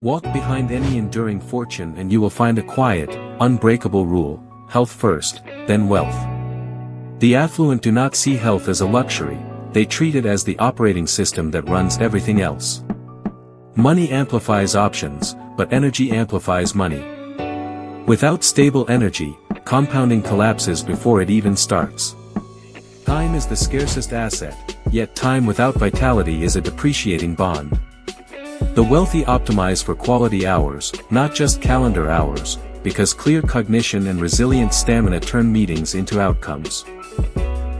Walk behind any enduring fortune and you will find a quiet, unbreakable rule: health first, then wealth. The affluent do not see health as a luxury, they treat it as the operating system that runs everything else. Money amplifies options, but energy amplifies money. Without stable energy, compounding collapses before it even starts. Time is the scarcest asset, yet time without vitality is a depreciating bond. The wealthy optimize for quality hours, not just calendar hours, because clear cognition and resilient stamina turn meetings into outcomes.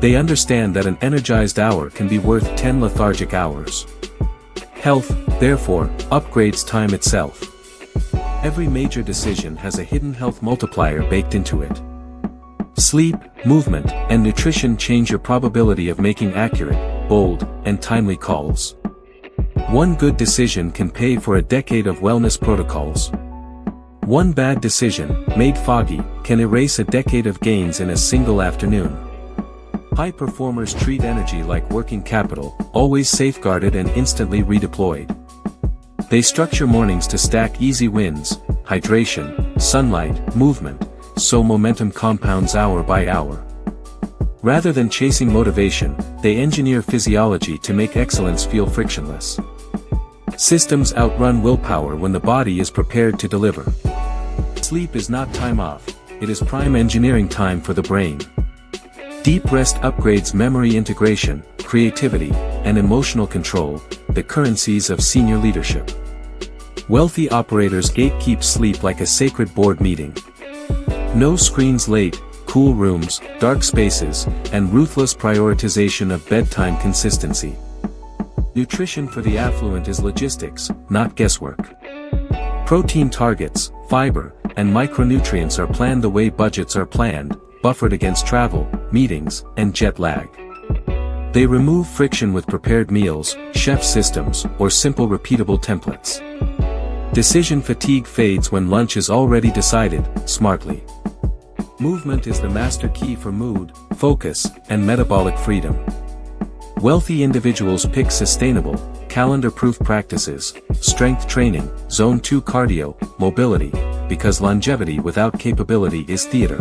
They understand that an energized hour can be worth 10 lethargic hours. Health, therefore, upgrades time itself. Every major decision has a hidden health multiplier baked into it. Sleep, movement, and nutrition change your probability of making accurate, bold, and timely calls. One good decision can pay for a decade of wellness protocols. One bad decision, made foggy, can erase a decade of gains in a single afternoon. High performers treat energy like working capital, always safeguarded and instantly redeployed. They structure mornings to stack easy wins, hydration, sunlight, movement, so momentum compounds hour by hour. Rather than chasing motivation, they engineer physiology to make excellence feel frictionless. Systems outrun willpower when the body is prepared to deliver. Sleep is not time off, it is prime engineering time for the brain. Deep rest upgrades memory integration, creativity, and emotional control, the currencies of senior leadership. Wealthy operators gatekeep sleep like a sacred board meeting. No screens late, cool rooms, dark spaces, and ruthless prioritization of bedtime consistency. Nutrition for the affluent is logistics, not guesswork. Protein targets, fiber, and micronutrients are planned the way budgets are planned, buffered against travel, meetings, and jet lag. They remove friction with prepared meals, chef systems, or simple repeatable templates. Decision fatigue fades when lunch is already decided, smartly. Movement is the master key for mood, focus, and metabolic freedom. Wealthy individuals pick sustainable, calendar-proof practices, strength training, zone 2 cardio, mobility, because longevity without capability is theater.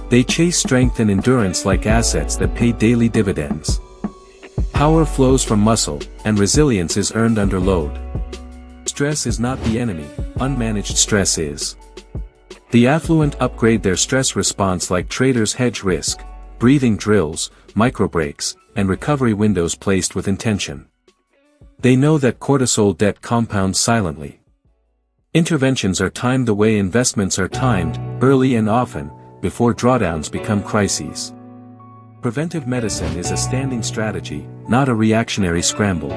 They chase strength and endurance like assets that pay daily dividends. Power flows from muscle, and resilience is earned under load. Stress is not the enemy, unmanaged stress is. The affluent upgrade their stress response like traders hedge risk, breathing drills, micro breaks, and recovery windows placed with intention. They know that cortisol debt compounds silently. Interventions are timed the way investments are timed, early and often, before drawdowns become crises. Preventive medicine is a standing strategy, not a reactionary scramble.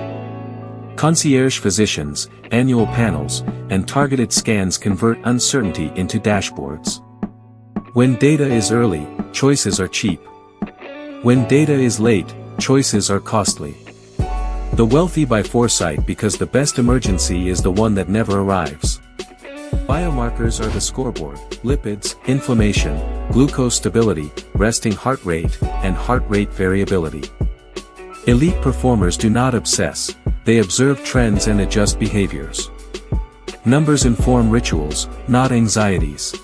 Concierge physicians, annual panels, and targeted scans convert uncertainty into dashboards. When data is early, choices are cheap. When data is late, choices are costly. The wealthy buy foresight because the best emergency is the one that never arrives. Biomarkers are the scoreboard: lipids, inflammation, glucose stability, resting heart rate, and heart rate variability. Elite performers do not obsess, they observe trends and adjust behaviors. Numbers inform rituals, not anxieties.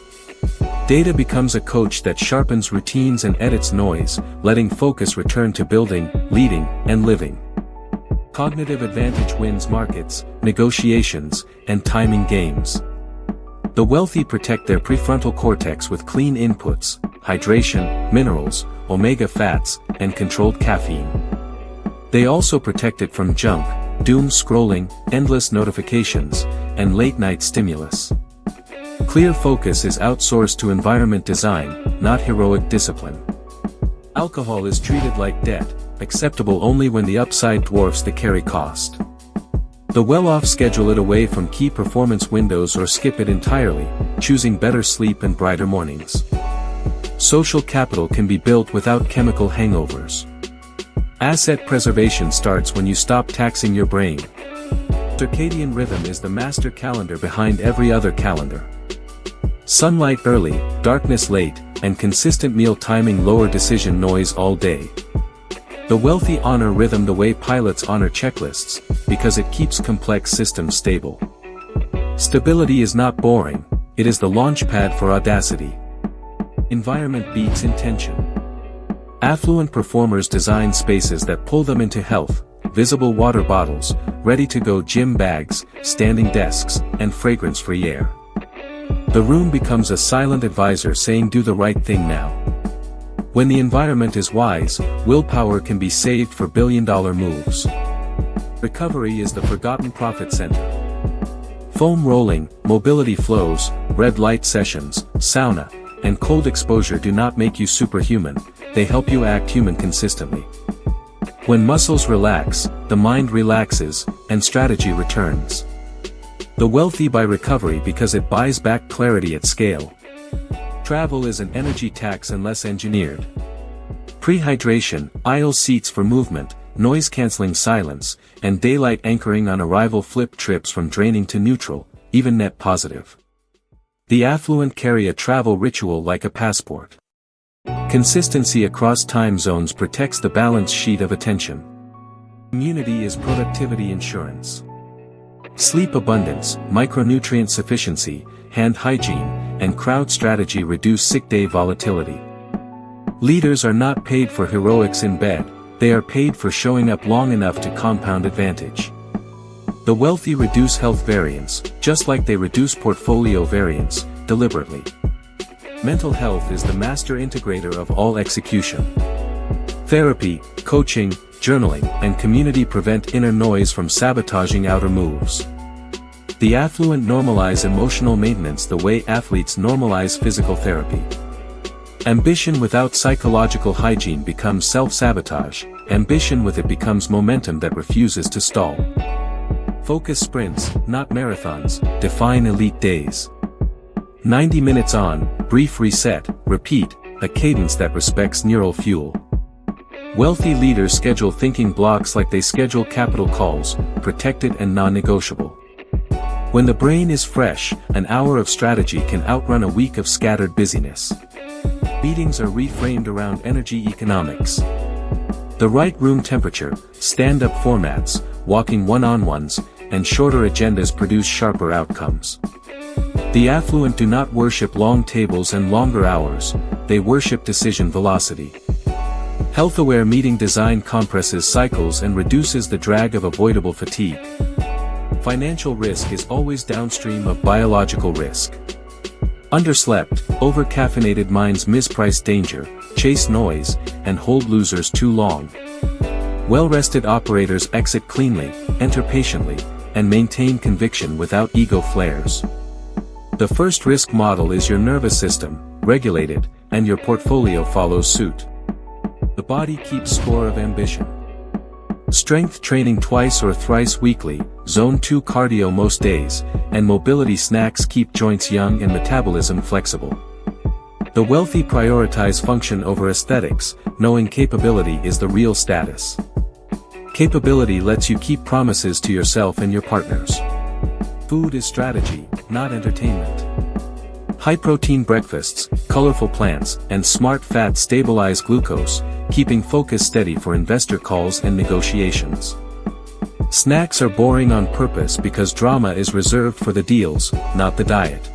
Data becomes a coach that sharpens routines and edits noise, letting focus return to building, leading, and living. Cognitive advantage wins markets, negotiations, and timing games. The wealthy protect their prefrontal cortex with clean inputs, hydration, minerals, omega fats, and controlled caffeine. They also protect it from junk, doom scrolling, endless notifications, and late-night stimulus. Clear focus is outsourced to environment design, not heroic discipline. Alcohol is treated like debt, acceptable only when the upside dwarfs the carry cost. The well-off schedule it away from key performance windows or skip it entirely, choosing better sleep and brighter mornings. Social capital can be built without chemical hangovers. Asset preservation starts when you stop taxing your brain. Circadian rhythm is the master calendar behind every other calendar. Sunlight early, darkness late, and consistent meal timing lower decision noise all day. The wealthy honor rhythm the way pilots honor checklists, because it keeps complex systems stable. Stability is not boring, it is the launchpad for audacity. Environment beats intention. Affluent performers design spaces that pull them into health: visible water bottles, ready-to-go gym bags, standing desks, and fragrance-free air. The room becomes a silent advisor saying, do the right thing now. When the environment is wise, willpower can be saved for billion-dollar moves. Recovery is the forgotten profit center. Foam rolling, mobility flows, red light sessions, sauna, and cold exposure do not make you superhuman, they help you act human consistently. When muscles relax, the mind relaxes, and strategy returns. The wealthy buy recovery because it buys back clarity at scale. Travel is an energy tax unless engineered. Prehydration, aisle seats for movement, noise-canceling silence, and daylight anchoring on arrival flip trips from draining to neutral, even net positive. The affluent carry a travel ritual like a passport. Consistency across time zones protects the balance sheet of attention. Immunity is productivity insurance. Sleep abundance, micronutrient sufficiency, hand hygiene, and crowd strategy reduce sick day volatility. Leaders are not paid for heroics in bed, they are paid for showing up long enough to compound advantage. The wealthy reduce health variance, just like they reduce portfolio variance, deliberately. Mental health is the master integrator of all execution. Therapy, coaching, journaling, and community prevent inner noise from sabotaging outer moves. The affluent normalize emotional maintenance the way athletes normalize physical therapy. Ambition without psychological hygiene becomes self-sabotage, ambition with it becomes momentum that refuses to stall. Focus sprints, not marathons, define elite days. 90 minutes on, brief reset, repeat, a cadence that respects neural fuel. Wealthy leaders schedule thinking blocks like they schedule capital calls, protected and non-negotiable. When the brain is fresh, an hour of strategy can outrun a week of scattered busyness. Meetings are reframed around energy economics. The right room temperature, stand-up formats, walking one-on-ones, and shorter agendas produce sharper outcomes. The affluent do not worship long tables and longer hours, they worship decision velocity. Health-aware meeting design compresses cycles and reduces the drag of avoidable fatigue. Financial risk is always downstream of biological risk. Underslept, over-caffeinated minds misprice danger, chase noise, and hold losers too long. Well-rested operators exit cleanly, enter patiently, and maintain conviction without ego flares. The first risk model is your nervous system, regulated, and your portfolio follows suit. The body keeps score of ambition. Strength training twice or thrice weekly, zone 2 cardio most days, and mobility snacks keep joints young and metabolism flexible. The wealthy prioritize function over aesthetics, knowing capability is the real status. Capability lets you keep promises to yourself and your partners. Food is strategy, not entertainment. High-protein breakfasts, colorful plants, and smart fats stabilize glucose, keeping focus steady for investor calls and negotiations. Snacks are boring on purpose because drama is reserved for the deals, not the diet.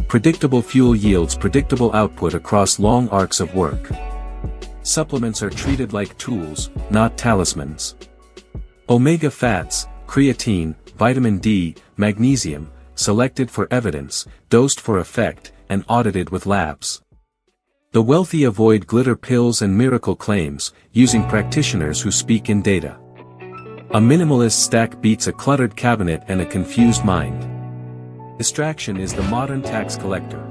Predictable fuel yields predictable output across long arcs of work. Supplements are treated like tools, not talismans. Omega fats, creatine, vitamin D, magnesium, selected for evidence, dosed for effect, and audited with labs. The wealthy avoid glitter pills and miracle claims, using practitioners who speak in data. A minimalist stack beats a cluttered cabinet and a confused mind. Distraction is the modern tax collector.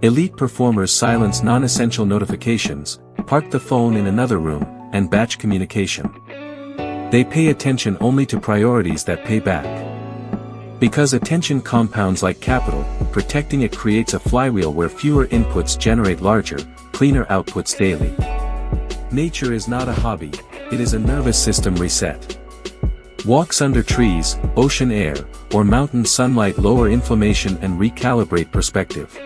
Elite performers silence non-essential notifications, park the phone in another room, and batch communication. They pay attention only to priorities that pay back. Because attention compounds like capital, protecting it creates a flywheel where fewer inputs generate larger, cleaner outputs daily. Nature is not a hobby, it is a nervous system reset. Walks under trees, ocean air, or mountain sunlight lower inflammation and recalibrate perspective.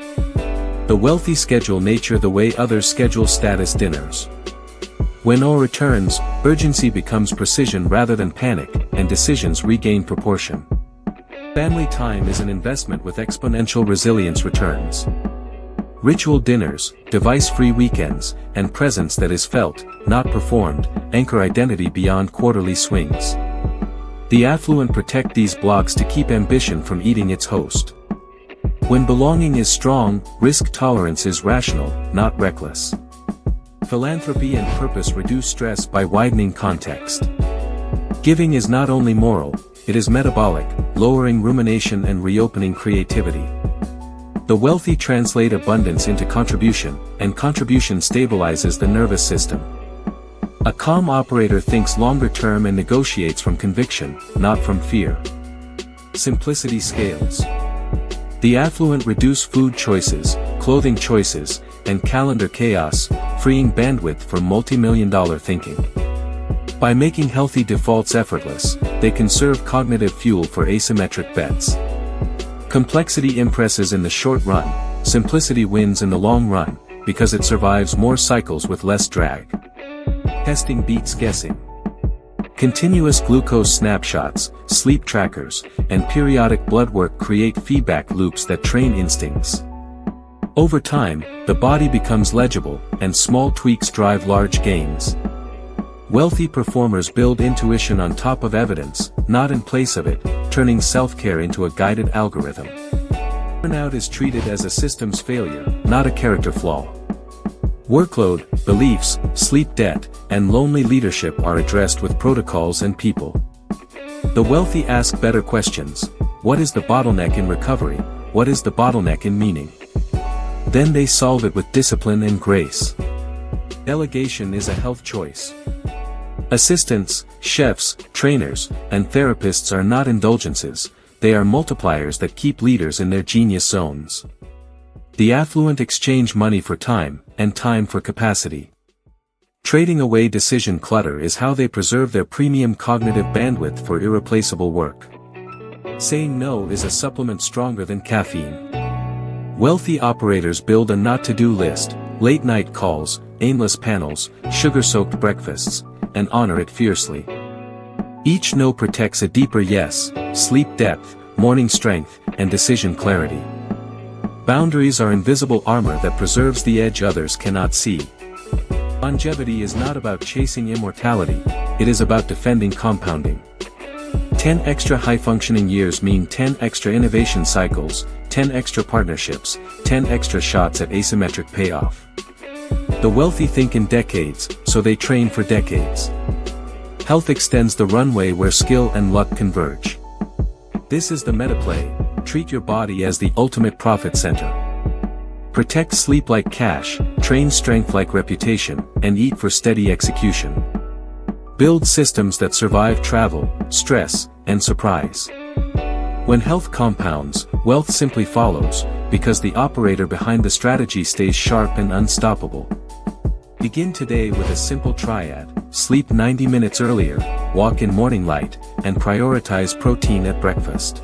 The wealthy schedule nature the way others schedule status dinners. When awe returns, urgency becomes precision rather than panic, and decisions regain proportion. Family time is an investment with exponential resilience returns. Ritual dinners, device-free weekends, and presence that is felt, not performed, anchor identity beyond quarterly swings. The affluent protect these blocks to keep ambition from eating its host. When belonging is strong, risk tolerance is rational, not reckless. Philanthropy and purpose reduce stress by widening context. Giving is not only moral, it is metabolic, lowering rumination and reopening creativity. The wealthy translate abundance into contribution, and contribution stabilizes the nervous system. A calm operator thinks longer term and negotiates from conviction, not from fear. Simplicity scales. The affluent reduce food choices, clothing choices, and calendar chaos, freeing bandwidth for multi-million-dollar thinking. By making healthy defaults effortless, they conserve cognitive fuel for asymmetric bets. Complexity impresses in the short run, simplicity wins in the long run, because it survives more cycles with less drag. Testing beats guessing. Continuous glucose snapshots, sleep trackers, and periodic blood work create feedback loops that train instincts. Over time, the body becomes legible, and small tweaks drive large gains. Wealthy performers build intuition on top of evidence, not in place of it, turning self-care into a guided algorithm. Burnout is treated as a systems failure, not a character flaw. Workload, beliefs, sleep debt, and lonely leadership are addressed with protocols and people. The wealthy ask better questions. What is the bottleneck in recovery? What is the bottleneck in meaning? Then they solve it with discipline and grace. Delegation is a health choice. Assistants, chefs, trainers, and therapists are not indulgences, they are multipliers that keep leaders in their genius zones. The affluent exchange money for time, and time for capacity. Trading away decision clutter is how they preserve their premium cognitive bandwidth for irreplaceable work. Saying no is a supplement stronger than caffeine. Wealthy operators build a not-to-do list, late-night calls, aimless panels, sugar-soaked breakfasts, and honor it fiercely. Each no protects a deeper yes, sleep depth, morning strength, and decision clarity. Boundaries are invisible armor that preserves the edge others cannot see. Longevity is not about chasing immortality, it is about defending compounding. 10 extra high-functioning years mean 10 extra innovation cycles, 10 extra partnerships, 10 extra shots at asymmetric payoff. The wealthy think in decades, so they train for decades. Health extends the runway where skill and luck converge. This is the metaplay. Treat your body as the ultimate profit center. Protect sleep like cash, train strength like reputation, and eat for steady execution. Build systems that survive travel, stress, and surprise. When health compounds, wealth simply follows, because the operator behind the strategy stays sharp and unstoppable. Begin today with a simple triad: sleep 90 minutes earlier, walk in morning light, and prioritize protein at breakfast.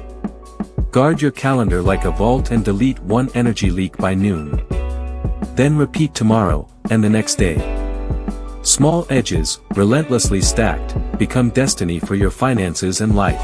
Guard your calendar like a vault and delete one energy leak by noon. Then repeat tomorrow, and the next day. Small edges, relentlessly stacked, become destiny for your finances and life.